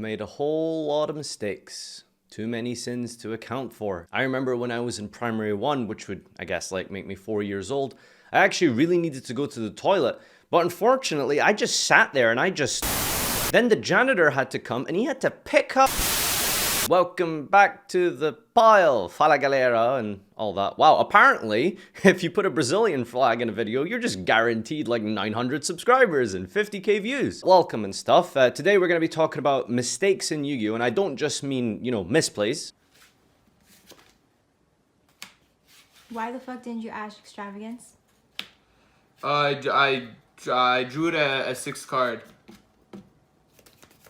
made a whole lot of mistakes. Too many sins to account for. I remember when I was in primary 1, which would, I guess, like make me 4 years old, I actually really needed to go to the toilet. But unfortunately, I just sat there and Then the janitor had to come and he had to pick up... Welcome back to the pile, fala galera, and all that. Wow, apparently, if you put a Brazilian flag in a video, you're just guaranteed like 900 subscribers and 50k views. Welcome and stuff. Today we're going to be talking about mistakes in Yu-Gi-Oh! And I don't just mean, you know, misplays. Why the fuck didn't you ask extravagance? I drew it a 6 card.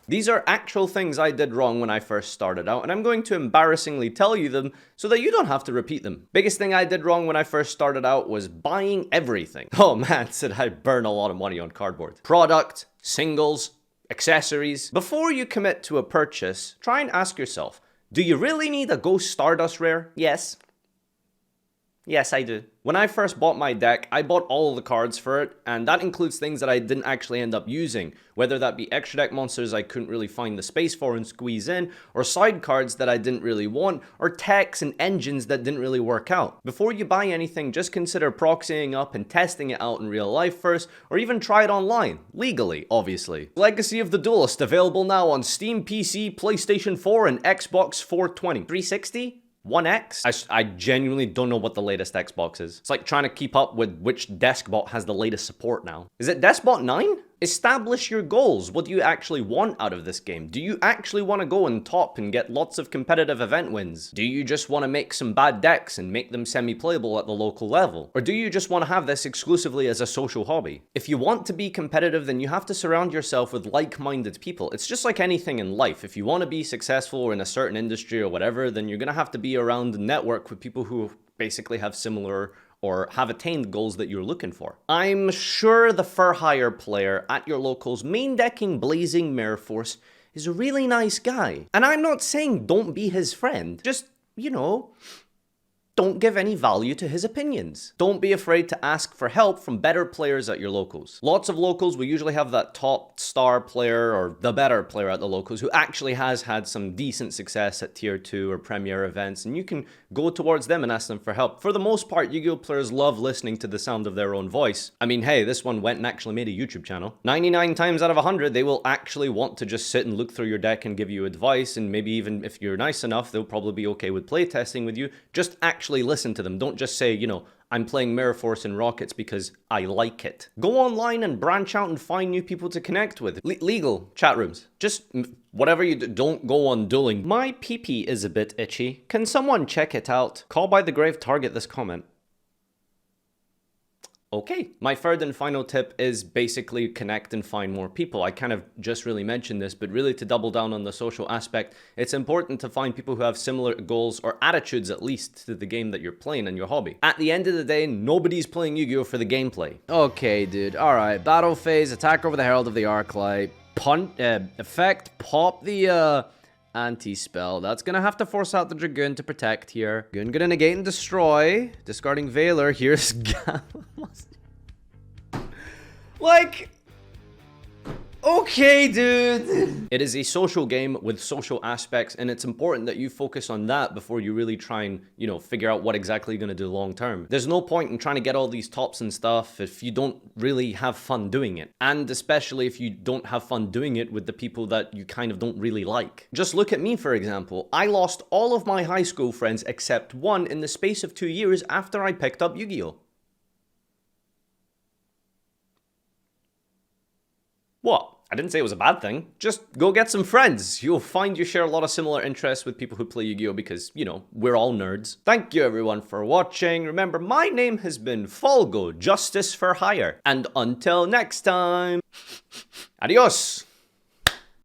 These are actual things I did wrong when I first started out, and I'm going to embarrassingly tell you them so that you don't have to repeat them. Biggest thing I did wrong when I first started out was buying everything. Oh man, did I burn a lot of money on cardboard. Product, singles, accessories. Before you commit to a purchase, try and ask yourself, do you really need a Ghost Stardust rare? Yes. Yes, I do. When I first bought my deck, I bought all the cards for it, and that includes things that I didn't actually end up using, whether that be extra deck monsters I couldn't really find the space for and squeeze in, or side cards that I didn't really want, or techs and engines that didn't really work out. Before you buy anything, just consider proxying up and testing it out in real life first, or even try it online, legally, obviously. Legacy of the Dualist, available now on Steam, PC, PlayStation 4, and Xbox 420. 360? 1X? I genuinely don't know what the latest Xbox is. It's like trying to keep up with which deskbot has the latest support now. Is it deskbot 9? Establish your goals. What do you actually want out of this game? Do you actually want to go on top and get lots of competitive event wins? Do you just want to make some bad decks and make them semi-playable at the local level? Or do you just want to have this exclusively as a social hobby? If you want to be competitive, then you have to surround yourself with like-minded people. It's just like anything in life. If you want to be successful in a certain industry or whatever, then you're going to have to be around and network with people who basically have similar or have attained goals that you're looking for. I'm sure the FarfaYGO player at your local's main decking Blazing Mirror Force is a really nice guy. And I'm not saying don't be his friend. Just, you know, don't give any value to his opinions. Don't be afraid to ask for help from better players at your locals. Lots of locals will usually have that top star player or the better player at the locals who actually has had some decent success at tier 2 or premier events, and you can go towards them and ask them for help. For the most part, Yu-Gi-Oh! Players love listening to the sound of their own voice. I mean, hey, this one went and actually made a YouTube channel. 99 times out of 100, they will actually want to just sit and look through your deck and give you advice, and maybe even if you're nice enough, they'll probably be okay with playtesting with you. Just actually listen to them. Don't just say, you know, I'm playing Mirror Force and Rockets because I like it. Go online and branch out and find new people to connect with. Legal chat rooms. Just whatever you do, don't go on dueling. My pee-pee is a bit itchy. Can someone check it out? Call by the grave, target this comment. Okay, my third and final tip is basically connect and find more people. I kind of just really mentioned this, but really to double down on the social aspect, it's important to find people who have similar goals or attitudes at least to the game that you're playing and your hobby. At the end of the day, nobody's playing Yu-Gi-Oh! For the gameplay. Okay, dude, alright, battle phase, attack over the Herald of the Arclight, effect, pop the, anti-spell. That's gonna have to force out the Dragoon to protect here. Dragoon gonna negate and destroy. Discarding Veiler. Here's like, okay, dude. It is a social game with social aspects, and it's important that you focus on that before you really try and, you know, figure out what exactly you're gonna do long term. There's no point in trying to get all these tops and stuff if you don't really have fun doing it. And especially if you don't have fun doing it with the people that you kind of don't really like. Just look at me, for example. I lost all of my high school friends except one in the space of 2 years after I picked up Yu-Gi-Oh! What? I didn't say it was a bad thing. Just go get some friends. You'll find you share a lot of similar interests with people who play Yu-Gi-Oh! Because, you know, we're all nerds. Thank you everyone for watching. Remember, my name has been FarfaYGO, Justice for Hire. And until next time, adios!